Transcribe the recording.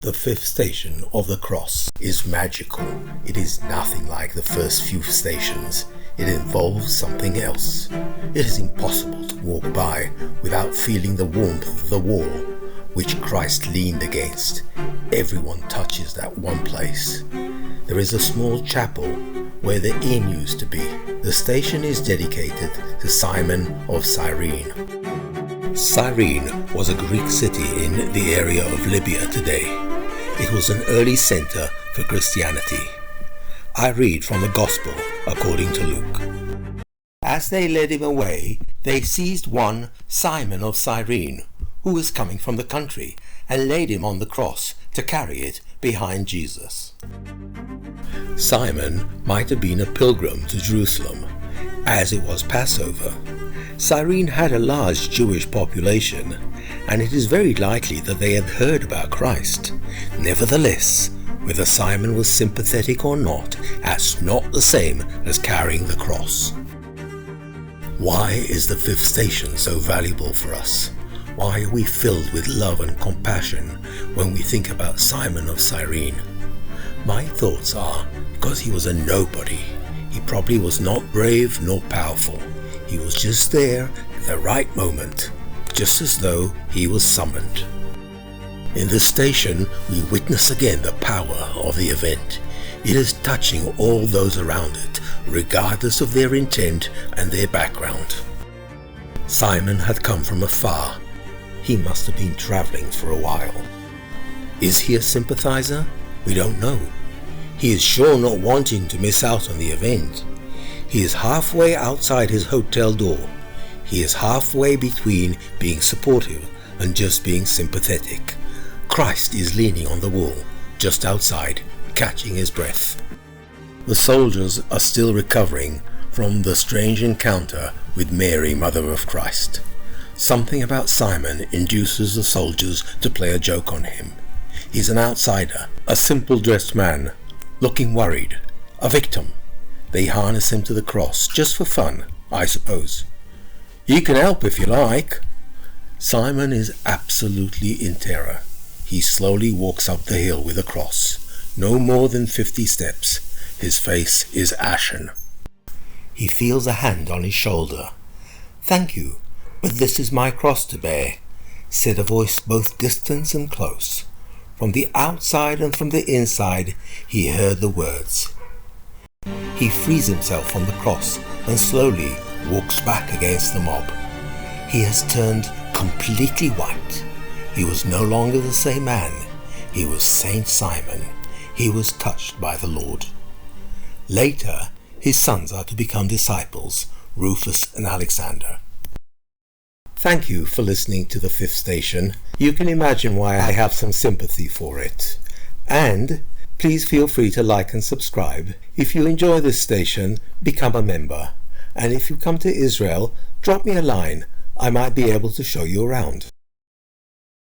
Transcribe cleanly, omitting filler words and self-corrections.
The fifth station of the cross is magical. It is nothing like the first few stations. It involves something else. It is impossible to walk by without feeling the warmth of the wall which Christ leaned against. Everyone touches that one place. There is a small chapel where the inn used to be. The station is dedicated to Simon of Cyrene. Cyrene was a Greek city in the area of Libya today. It was an early center for Christianity. I read from the Gospel according to Luke. As they led him away, they seized one Simon of Cyrene, who was coming from the country, and laid him on the cross to carry it behind Jesus. Simon might have been a pilgrim to Jerusalem, as it was Passover. Cyrene had a large Jewish population, and it is very likely that they had heard about Christ. Nevertheless, whether Simon was sympathetic or not, that's not the same as carrying the cross. Why is the fifth station so valuable for us? Why are we filled with love and compassion when we think about Simon of Cyrene? My thoughts are because he was a nobody. He probably was not brave nor powerful. He was just there at the right moment, just as though he was summoned. In this station, we witness again the power of the event. It is touching all those around it, regardless of their intent and their background. Simon had come from afar. He must have been traveling for a while. Is he a sympathizer? We don't know. He is sure not wanting to miss out on the event. He is halfway outside his hotel door. He is halfway between being supportive and just being sympathetic. Christ is leaning on the wall, just outside, catching his breath. The soldiers are still recovering from the strange encounter with Mary, Mother of Christ. Something about Simon induces the soldiers to play a joke on him. He's an outsider, a simple-dressed man, looking worried, a victim. They harness him to the cross, just for fun, I suppose. You can help if you like. Simon is absolutely in terror. He slowly walks up the hill with the cross, no more than 50 steps. His face is ashen. He feels a hand on his shoulder. "Thank you, but this is my cross to bear," said a voice both distant and close. From the outside and from the inside he heard the words. He frees himself from the cross and slowly walks back against the mob. He has turned completely white. He was no longer the same man. He was Saint Simon. He was touched by the Lord. Later, his sons are to become disciples, Rufus and Alexander. Thank you for listening to The Fifth Station. You can imagine why I have some sympathy for it. And please feel free to like and subscribe. If you enjoy this station, become a member. And if you come to Israel, drop me a line. I might be able to show you around.